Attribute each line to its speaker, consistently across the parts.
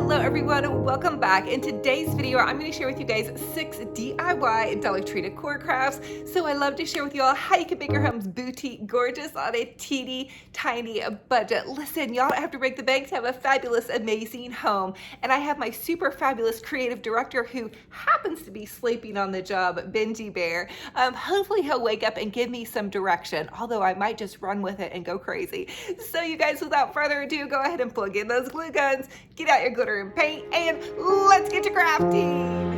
Speaker 1: Hello everyone, welcome back. In today's video, I'm going to share with you guys 6 DIY Dollar Tree decor crafts. So I love to share with you all how you can make your homes boutique gorgeous on a teeny tiny budget. Listen, y'all don't have to break the bank to have a fabulous, amazing home. And I have my super fabulous creative director who happens to be sleeping on the job, Benji Bear. Hopefully he'll wake up and give me some direction, although I might just run with it and go crazy. So you guys, without further ado, go ahead and plug in those glue guns, get out your glitter and paint, and let's get to crafting.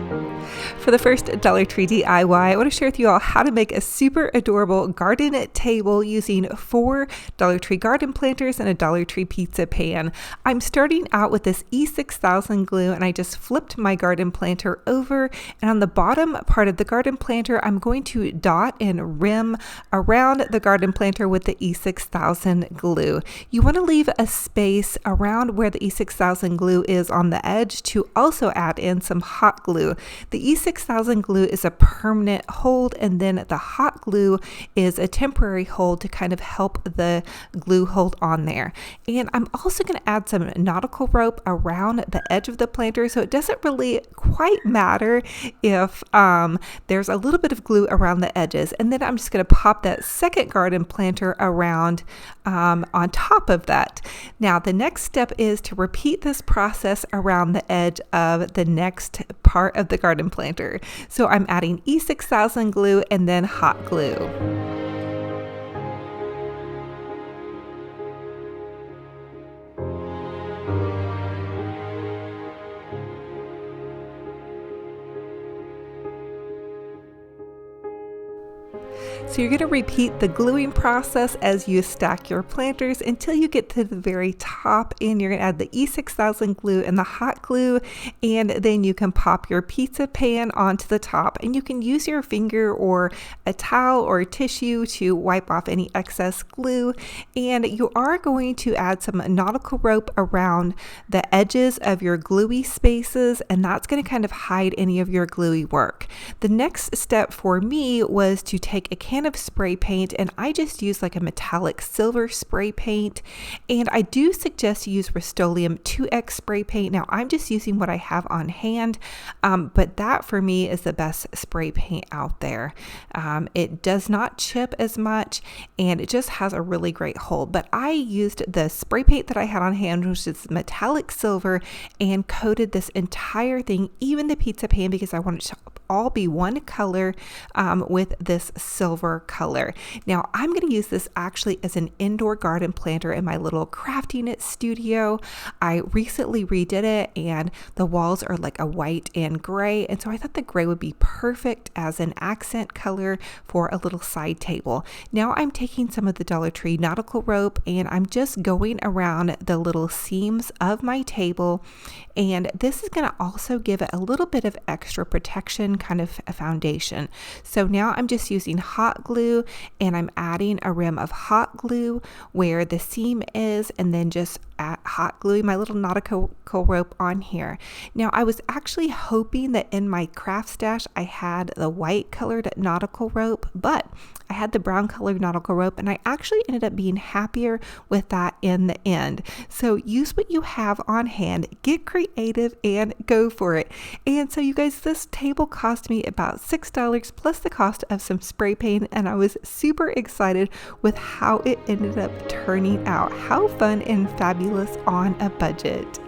Speaker 1: For the first Dollar Tree DIY, I want to share with you all how to make a super adorable garden table using 4 Dollar Tree garden planters and a Dollar Tree pizza pan. I'm starting out with this E6000 glue, and I just flipped my garden planter over, and on the bottom part of the garden planter, I'm going to dot and rim around the garden planter with the E6000 glue. You want to leave a space around where the E6000 glue is on the edge to also add in some hot glue. The E6000 glue is a permanent hold, and then the hot glue is a temporary hold to kind of help the glue hold on there. And I'm also going to add some nautical rope around the edge of the planter, so it doesn't really quite matter if there's a little bit of glue around the edges. And then I'm just going to pop that second garden planter around on top of that. Now the next step is to repeat this process around the edge of the next part of the garden planter. So I'm adding E6000 glue and then hot glue. So you're going to repeat the gluing process as you stack your planters until you get to the very top, and you're going to add the E6000 glue and the hot glue, and then you can pop your pizza pan onto the top, and you can use your finger or a towel or a tissue to wipe off any excess glue. And you are going to add some nautical rope around the edges of your gluey spaces, and that's going to kind of hide any of your gluey work. The next step for me was to take a can of spray paint, and I just use like a metallic silver spray paint, and I do suggest you use Rust-Oleum 2X spray paint. Now I'm just using what I have on hand, but that for me is the best spray paint out there. It does not chip as much, and it just has a really great hold, but I used the spray paint that I had on hand, which is metallic silver, and coated this entire thing, even the pizza pan, because I wanted to all be one color with this silver color. Now I'm going to use this actually as an indoor garden planter in my little crafting studio. I recently redid it, and the walls are like a white and gray, and so I thought the gray would be perfect as an accent color for a little side table. Now I'm taking some of the Dollar Tree nautical rope, and I'm just going around the little seams of my table, and this is going to also give it a little bit of extra protection, kind of a foundation. So now I'm just using hot glue, and I'm adding a rim of hot glue where the seam is, and then just hot gluing my little nautical rope on here. Now I was actually hoping that in my craft stash I had the white colored nautical rope, but I had the brown colored nautical rope, and I actually ended up being happier with that in the end. So use what you have on hand, get creative, and go for it. And so you guys, this table cost me about $6 plus the cost of some spray paint, and I was super excited with how it ended up turning out. How fun and fabulous on a budget.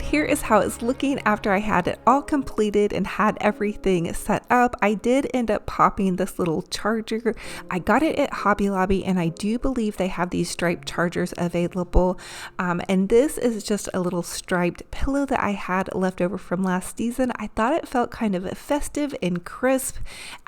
Speaker 1: here is how it's looking after I had it all completed and had everything set up. I did end up popping this little charger. I got it at Hobby Lobby, and I do believe they have these striped chargers available. And this is just a little striped pillow that I had left over from last season. I thought it felt kind of festive and crisp.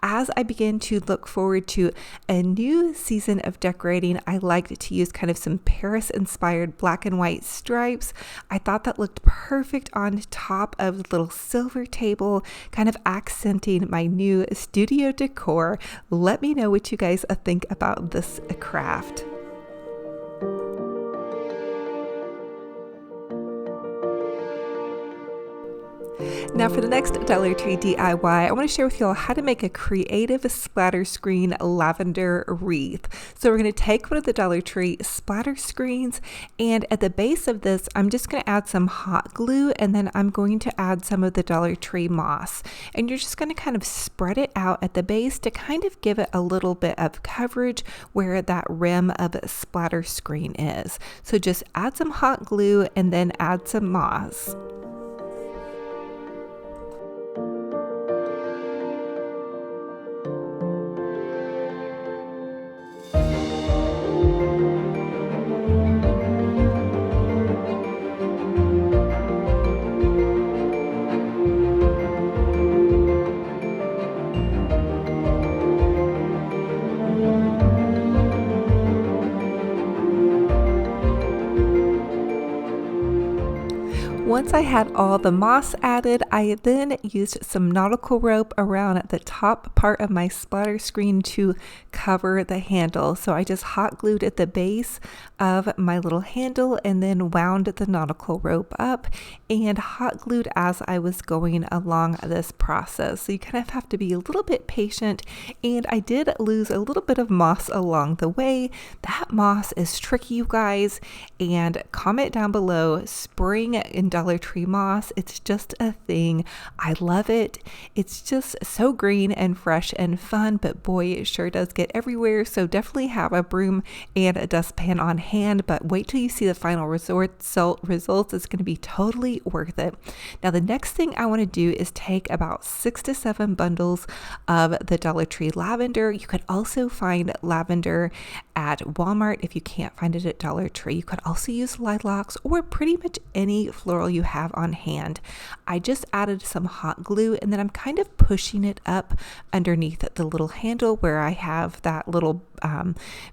Speaker 1: As I begin to look forward to a new season of decorating, I liked to use kind of some Paris-inspired black and white stripes. I thought that looked perfect on top of the little silver table, kind of accenting my new studio decor. Let me know what you guys think about this craft. Now for the next Dollar Tree DIY, I want to share with y'all how to make a creative splatter screen lavender wreath. So we're going to take one of the Dollar Tree splatter screens, and at the base of this, I'm just going to add some hot glue, and then I'm going to add some of the Dollar Tree moss. And you're just going to kind of spread it out at the base to kind of give it a little bit of coverage where that rim of a splatter screen is. So just add some hot glue and then add some moss. Once I had all the moss added, I then used some nautical rope around the top part of my splatter screen to cover the handle. So I just hot glued at the base of my little handle and then wound the nautical rope up and hot glued as I was going along this process. So you kind of have to be a little bit patient, and I did lose a little bit of moss along the way. That moss is tricky, you guys, and comment down below, spring in Dollar Tree moss. It's just a thing. I love it. It's just so green and fresh and fun, but boy, it sure does get everywhere. So definitely have a broom and a dustpan on hand, but wait till you see the final results. It's going to be totally worth it. Now, the next thing I want to do is take about 6 to 7 bundles of the Dollar Tree lavender. You could also find lavender at Walmart if you can't find it at Dollar Tree. You could also use lilacs or pretty much any floral you have on hand. I just added some hot glue, and then I'm kind of pushing it up underneath the little handle where I have that little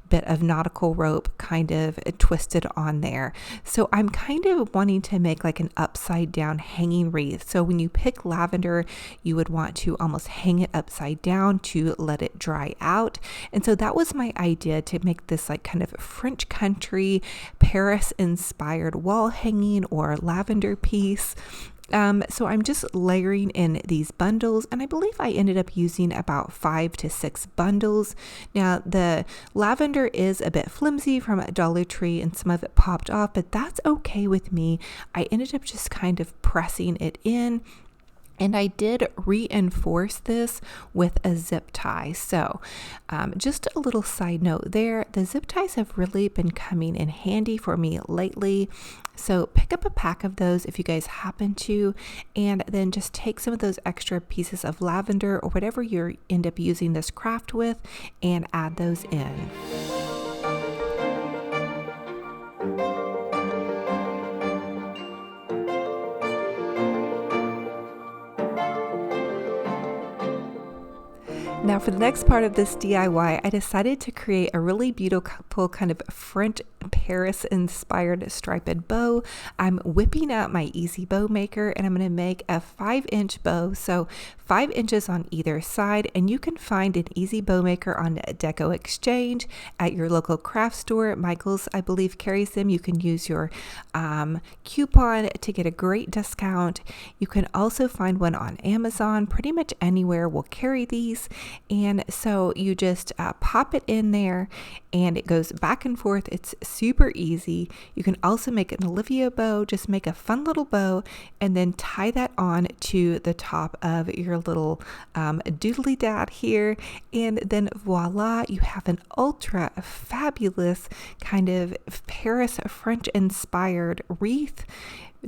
Speaker 1: bit of nautical rope kind of twisted on there. So I'm kind of wanting to make like an upside down hanging wreath. So when you pick lavender, you would want to almost hang it upside down to let it dry out. And so that was my idea, to make this like kind of French country, Paris inspired wall hanging or lavender piece. So I'm just layering in these bundles, and I believe I ended up using about 5 to 6 bundles. Now, the lavender is a bit flimsy from Dollar Tree and some of it popped off, but that's okay with me. I ended up just kind of pressing it in. And I did reinforce this with a zip tie. So just a little side note there, the zip ties have really been coming in handy for me lately. So pick up a pack of those if you guys happen to, and then just take some of those extra pieces of lavender or whatever you end up using this craft with and add those in. Now for the next part of this DIY, I decided to create a really beautiful kind of French Paris inspired striped bow. I'm whipping out my easy bow maker, and I'm going to make a 5-inch bow. So 5 inches on either side, and you can find an easy bow maker on Deco Exchange at your local craft store. Michael's, I believe, carries them. You can use your coupon to get a great discount. You can also find one on Amazon. Pretty much anywhere will carry these. And so you just pop it in there, and it goes back and forth. It's super easy. You can also make an Olivia bow. Just make a fun little bow and then tie that on to the top of your little doodly dad here. And then voila, you have an ultra fabulous kind of Paris French inspired wreath.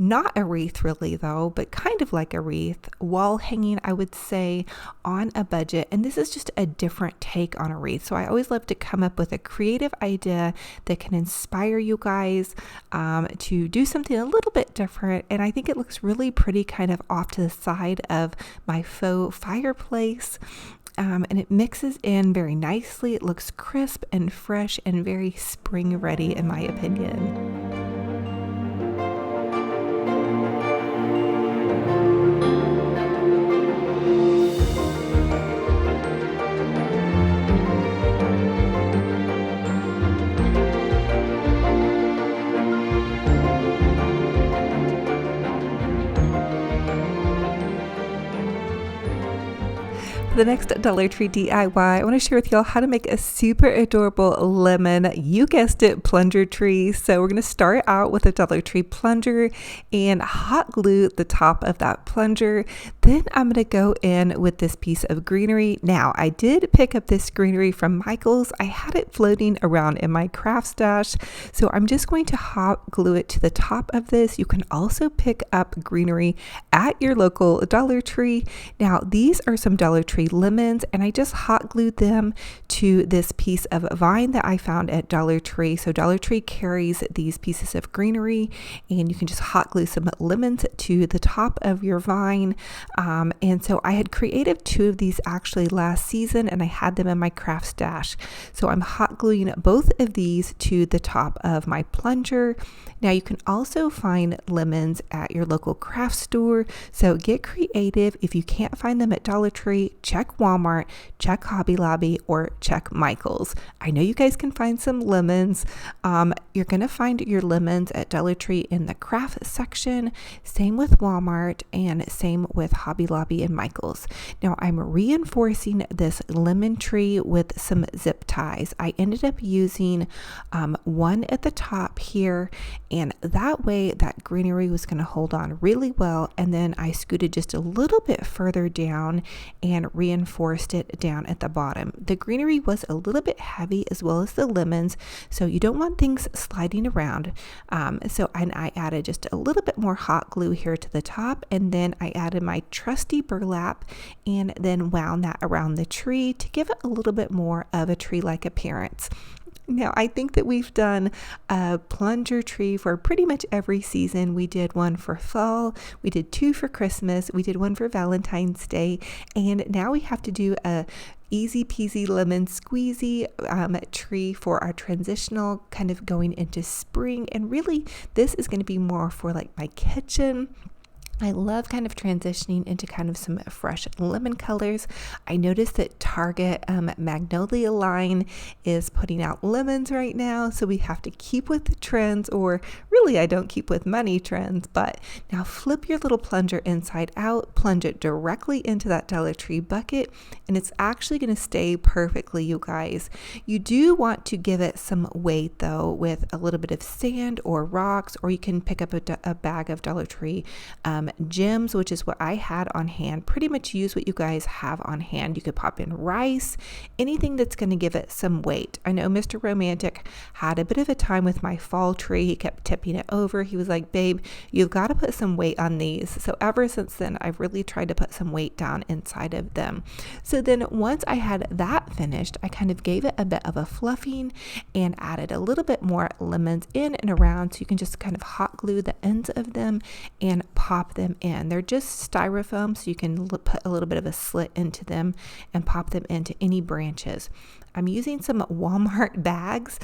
Speaker 1: Not a wreath really though, but kind of like a wreath, wall hanging, I would say, on a budget. And this is just a different take on a wreath. So I always love to come up with a creative idea that can inspire you guys to do something a little bit different. And I think it looks really pretty kind of off to the side of my faux fireplace. And it mixes in very nicely. It looks crisp and fresh and very spring ready in my opinion. The next Dollar Tree DIY, I want to share with y'all how to make a super adorable lemon, you guessed it, plunger tree. So we're going to start out with a Dollar Tree plunger and hot glue the top of that plunger. Then I'm going to go in with this piece of greenery. Now, I did pick up this greenery from Michael's. I had it floating around in my craft stash. So I'm just going to hot glue it to the top of this. You can also pick up greenery at your local Dollar Tree. Now, these are some Dollar Tree lemons, and I just hot glued them to this piece of vine that I found at Dollar Tree. So Dollar Tree carries these pieces of greenery, and you can just hot glue some lemons to the top of your vine. And so I had created 2 of these actually last season, and I had them in my craft stash. So I'm hot gluing both of these to the top of my plunger. Now you can also find lemons at your local craft store. So get creative. If you can't find them at Dollar Tree, check Walmart, check Hobby Lobby, or check Michael's. I know you guys can find some lemons. You're going to find your lemons at Dollar Tree in the craft section. Same with Walmart and same with Hobby Lobby and Michael's. Now I'm reinforcing this lemon tree with some zip ties. I ended up using one at the top here, and that way that greenery was going to hold on really well. And then I scooted just a little bit further down and reinforced it down at the bottom. The greenery was a little bit heavy as well as the lemons, so you don't want things sliding around. And I added just a little bit more hot glue here to the top, and then I added my trusty burlap and then wound that around the tree to give it a little bit more of a tree-like appearance. Now, I think that we've done a plunger tree for pretty much every season. We did one for fall, we did 2 for Christmas, we did one for Valentine's Day, and now we have to do a easy peasy lemon squeezy tree for our transitional kind of going into spring. And really, this is going to be more for like my kitchen. I love kind of transitioning into kind of some fresh lemon colors. I noticed that Target Magnolia line is putting out lemons right now, so we have to keep with the trends, or really I don't keep with money trends. But now flip your little plunger inside out, plunge it directly into that Dollar Tree bucket, and it's actually going to stay perfectly, you guys. You do want to give it some weight though with a little bit of sand or rocks, or you can pick up a bag of Dollar Tree gems, which is what I had on hand. Pretty much use what you guys have on hand. You could pop in rice, anything that's going to give it some weight. I know Mr. Romantic had a bit of a time with my fall tree. He kept tipping it over. He was like, babe, you've got to put some weight on these. So ever since then, I've really tried to put some weight down inside of them. So then once I had that finished, I kind of gave it a bit of a fluffing and added a little bit more lemons in and around, so you can just kind of hot glue the ends of them and pop them in. They're just styrofoam, so you can put a little bit of a slit into them and pop them into any branches. I'm using some Walmart bags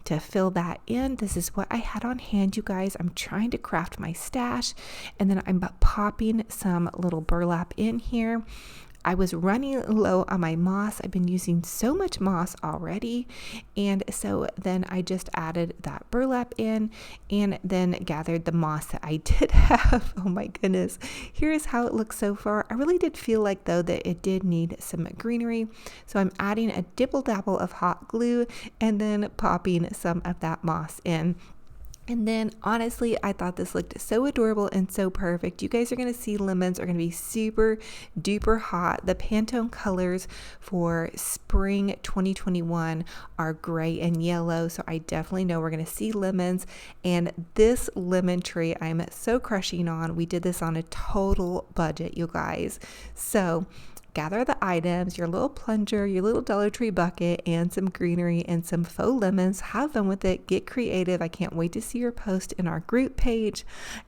Speaker 1: to fill that in. This is what I had on hand, you guys. I'm trying to craft my stash, and then I'm popping some little burlap in here. I was running low on my moss. I've been using so much moss already. And so then I just added that burlap in and then gathered the moss that I did have. Oh my goodness. Here is how it looks so far. I really did feel like though that it did need some greenery. So I'm adding a dibble dabble of hot glue and then popping some of that moss in. And then honestly, I thought this looked so adorable and so perfect. You guys are going to see lemons are going to be super duper hot. The Pantone colors for spring 2021 are gray and yellow. So I definitely know we're going to see lemons. And this lemon tree I'm so crushing on. We did this on a total budget, you guys. So gather the items, your little plunger, your little Dollar Tree bucket, and some greenery and some faux lemons. Have fun with it. Get creative. I can't wait to see your post in our group page.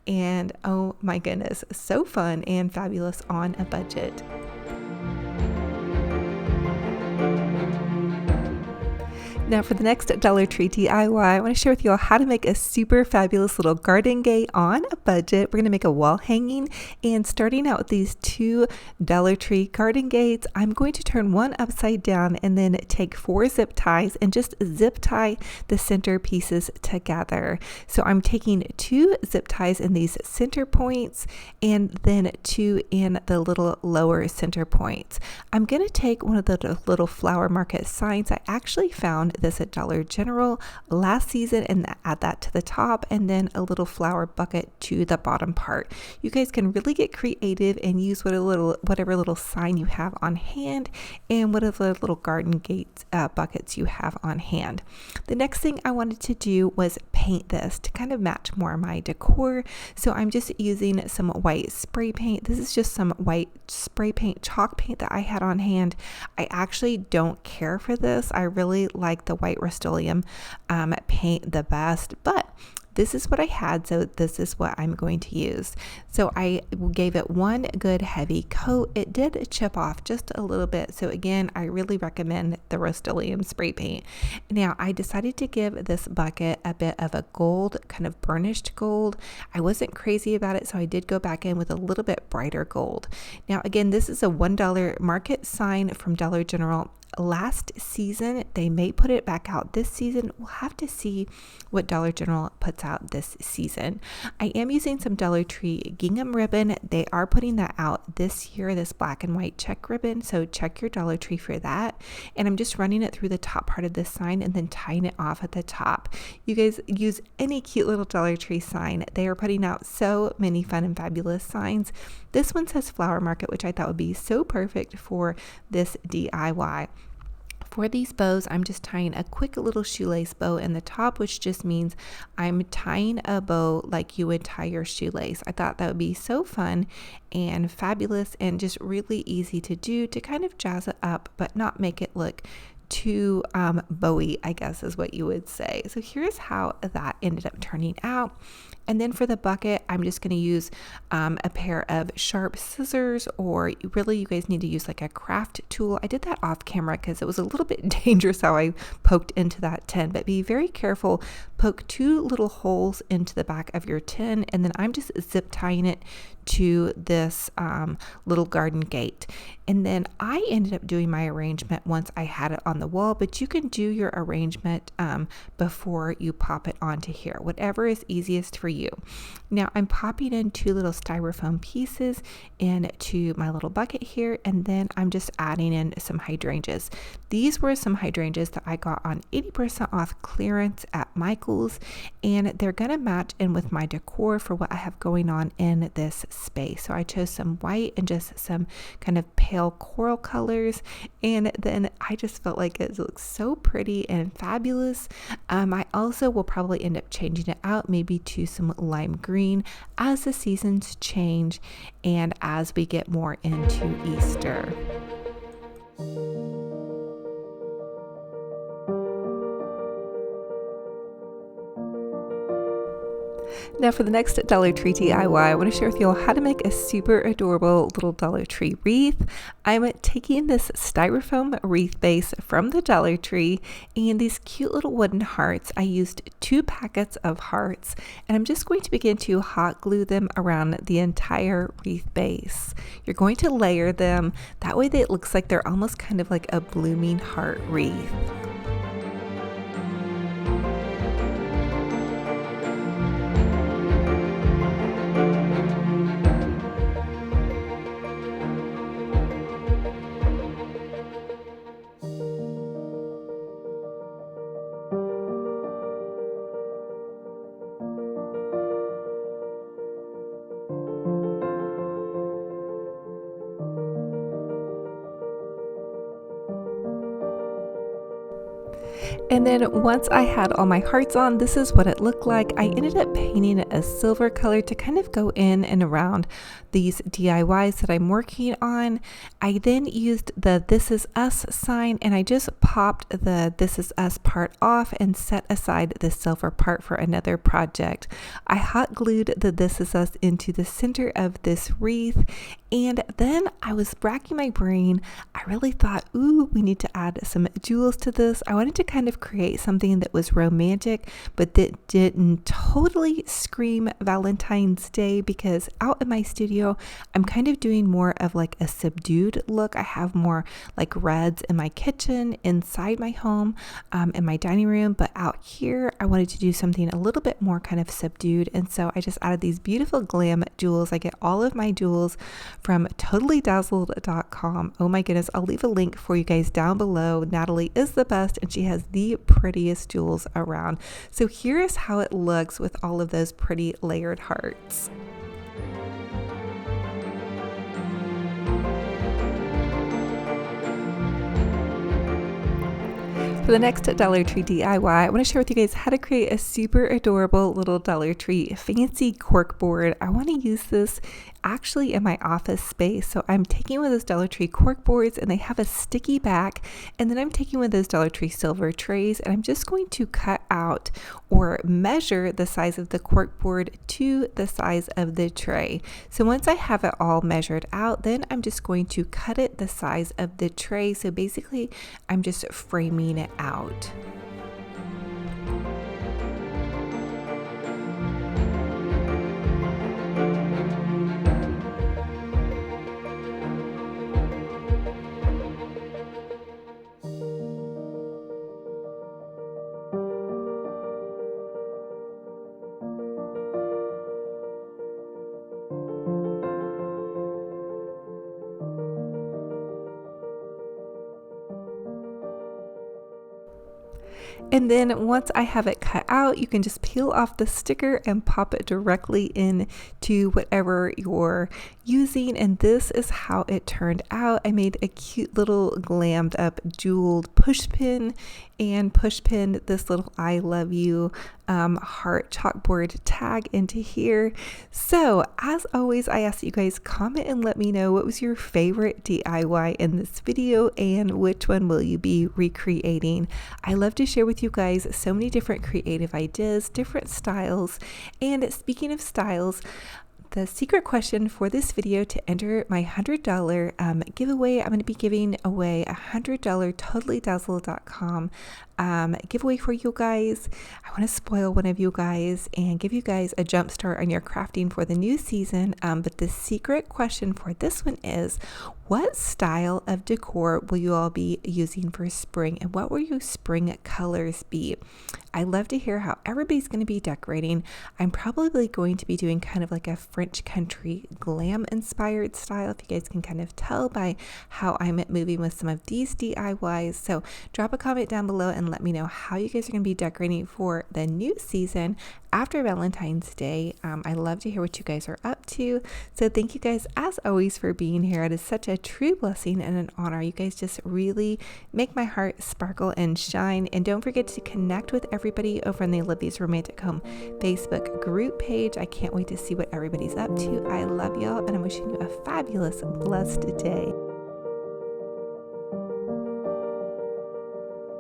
Speaker 1: And oh my goodness, so fun and fabulous on a budget. Now for the next Dollar Tree DIY, I want to share with you all how to make a super fabulous little garden gate on a budget. We're going to make a wall hanging, and starting out with these 2 Dollar Tree garden gates, I'm going to turn one upside down and then take 4 zip ties and just zip tie the center pieces together. So I'm taking 2 zip ties in these center points and then 2 in the little lower center points. I'm going to take one of the little flower market signs. I actually found this at Dollar General last season and add that to the top, and then a little flower bucket to the bottom part. You guys can really get creative and use whatever little sign you have on hand and whatever little garden gate buckets you have on hand. The next thing I wanted to do was paint this to kind of match more of my decor. So I'm just using some white spray paint. This is just some white spray paint, chalk paint that I had on hand. I actually don't care for this. I really like the white Rust-Oleum paint the best, but this is what I had, so this is what I'm going to use. So I gave it one good heavy coat. It did chip off just a little bit, so again, I really recommend the Rust-Oleum spray paint. Now, I decided to give this bucket a bit of a gold, kind of burnished gold. I wasn't crazy about it, so I did go back in with a little bit brighter gold. Now, again, this is a $1 market sign from Dollar General. Last season, they may put it back out this season. We'll have to see what Dollar General puts out this season. I am using some Dollar Tree gingham ribbon. They are putting that out this year, this black and white check ribbon. So check your Dollar Tree for that. And I'm just running it through the top part of this sign and then tying it off at the top. You guys use any cute little Dollar Tree sign. They are putting out so many fun and fabulous signs. This one says Flower Market, which I thought would be so perfect for this DIY. For these bows, I'm just tying a quick little shoelace bow in the top, which just means I'm tying a bow like you would tie your shoelace. I thought that would be so fun and fabulous and just really easy to do to kind of jazz it up, but not make it look too bowy, I guess is what you would say. So here's how that ended up turning out. And then for the bucket, I'm just going to use a pair of sharp scissors, or really you guys need to use like a craft tool. I did that off camera because it was a little bit dangerous how I poked into that tin, but be very careful. Poke 2 little holes into the back of your tin, and then I'm just zip tying it to this little garden gate. And then I ended up doing my arrangement once I had it on the wall, but you can do your arrangement before you pop it onto here, whatever is easiest for you. Now I'm popping in 2 little styrofoam pieces into my little bucket here, and then I'm just adding in some hydrangeas. These were some hydrangeas that I got on 80% off clearance at Michael's, and they're gonna match in with my decor for what I have going on in this space. So I chose some white and just some kind of pale coral colors, and then I just felt like it looks so pretty and fabulous. I also will probably end up changing it out maybe to some lime green as the seasons change and as we get more into Easter. Now for the next Dollar Tree DIY, I want to share with you all how to make a super adorable little Dollar Tree wreath. I'm taking this styrofoam wreath base from the Dollar Tree and these cute little wooden hearts. I used 2 packets of hearts, and I'm just going to begin to hot glue them around the entire wreath base. You're going to layer them. That way it looks like they're almost kind of like a blooming heart wreath. And then once I had all my hearts on, this is what it looked like. I ended up painting it a silver color to kind of go in and around these DIYs that I'm working on. I then used the This Is Us sign and I just popped the This Is Us part off and set aside the silver part for another project. I hot glued the This Is Us into the center of this wreath, and then I was racking my brain. I really thought, ooh, we need to add some jewels to this. I wanted to kind of create something that was romantic, but that didn't totally scream Valentine's Day, because out in my studio, I'm kind of doing more of like a subdued look. I have more like reds in my kitchen, inside my home, in my dining room, but out here, I wanted to do something a little bit more kind of subdued. And so I just added these beautiful glam jewels. I get all of my jewels from totallydazzled.com. Oh my goodness, I'll leave a link for you guys down below. Natalie is the best and she has the prettiest jewels around. So here is how it looks with all of those pretty layered hearts. For the next Dollar Tree DIY, I want to share with you guys how to create a super adorable little Dollar Tree fancy cork board. I want to use this actually in my office space. So I'm taking one of those Dollar Tree cork boards and they have a sticky back, and then I'm taking one of those Dollar Tree silver trays and I'm just going to cut out or measure the size of the cork board to the size of the tray. So once I have it all measured out, then I'm just going to cut it the size of the tray. So basically I'm just framing it out. And then once I have it cut out, you can just peel off the sticker and pop it directly into whatever you're using. And this is how it turned out. I made a cute little glammed up jeweled push pin and push pinned this little I love you heart chalkboard tag into here. So as always, I ask that you guys comment and let me know what was your favorite DIY in this video and which one will you be recreating. I love to share with you guys so many different creative ideas, different styles. And speaking of styles, the secret question for this video to enter my $100 giveaway, I'm going to be giving away a $100 totallydazzled.com giveaway for you guys. I want to spoil one of you guys and give you guys a jump start on your crafting for the new season. But the secret question for this one is, what style of decor will you all be using for spring, and what will your spring colors be? I love to hear how everybody's going to be decorating. I'm probably going to be doing kind of like a French country glam inspired style, if you guys can kind of tell by how I'm moving with some of these DIYs. So drop a comment down below and let me know how you guys are going to be decorating for the new season after Valentine's Day. I love to hear what you guys are up to. So thank you guys as always for being here. It is such a true blessing and an honor. You guys just really make my heart sparkle and shine. And don't forget to connect with everybody over on the Olivia's Romantic Home Facebook group page. I can't wait to see what everybody's up to. I love y'all, and I'm wishing you a fabulous, blessed day.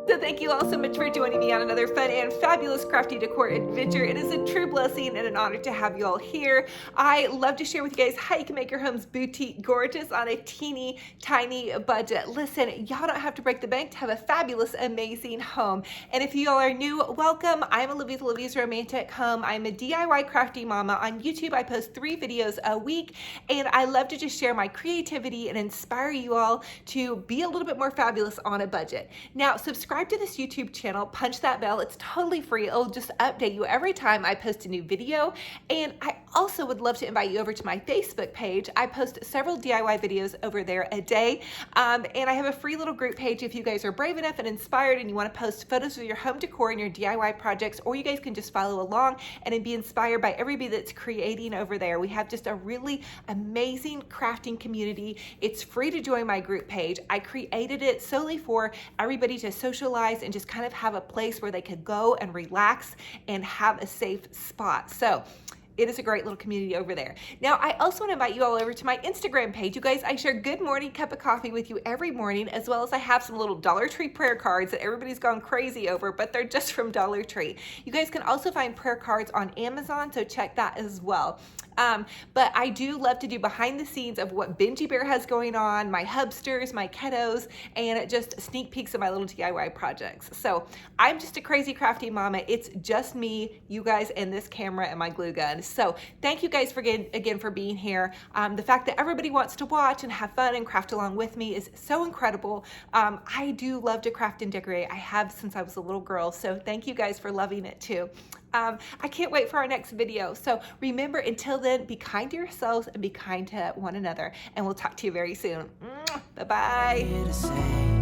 Speaker 1: So thank you all so much for joining me on another fun and fabulous crafty decor adventure. It is a true blessing and an honor to have you all here. I love to share with you guys how you can make your homes boutique gorgeous on a teeny tiny budget. Listen, y'all don't have to break the bank to have a fabulous, amazing home. And if you all are new, welcome. I'm Olivia with Olivia's Romantic Home. I'm a DIY crafty mama. On YouTube, I post 3 videos a week, and I love to just share my creativity and inspire you all to be a little bit more fabulous on a budget. Now, subscribe to this YouTube channel, punch that bell. It's totally free. It'll just update you every time I post a new video. And I also would love to invite you over to my Facebook page. I post several DIY videos over there a day. And I have a free little group page if you guys are brave enough and inspired and you want to post photos of your home decor and your DIY projects, or you guys can just follow along and be inspired by everybody that's creating over there. We have just a really amazing crafting community. It's free to join my group page. I created it solely for everybody to socialize socialize and just kind of have a place where they could go and relax and have a safe spot. So it is a great little community over there. Now, I also want to invite you all over to my Instagram page. You guys, I share Good Morning Cup of Coffee with you every morning, as well as I have some little Dollar Tree prayer cards that everybody's gone crazy over, but they're just from Dollar Tree. You guys can also find prayer cards on Amazon, so check that as well. But I do love to do behind the scenes of what Benji Bear has going on, my hubsters, my kiddos, and just sneak peeks of my little DIY projects. So I'm just a crazy crafty mama. It's just me, you guys, and this camera and my glue gun. So thank you guys again for being here. The fact that everybody wants to watch and have fun and craft along with me is so incredible. I do love to craft and decorate. I have since I was a little girl. So thank you guys for loving it too. I can't wait for our next video. So remember, until then, be kind to yourselves and be kind to one another. And we'll talk to you very soon. Bye-bye.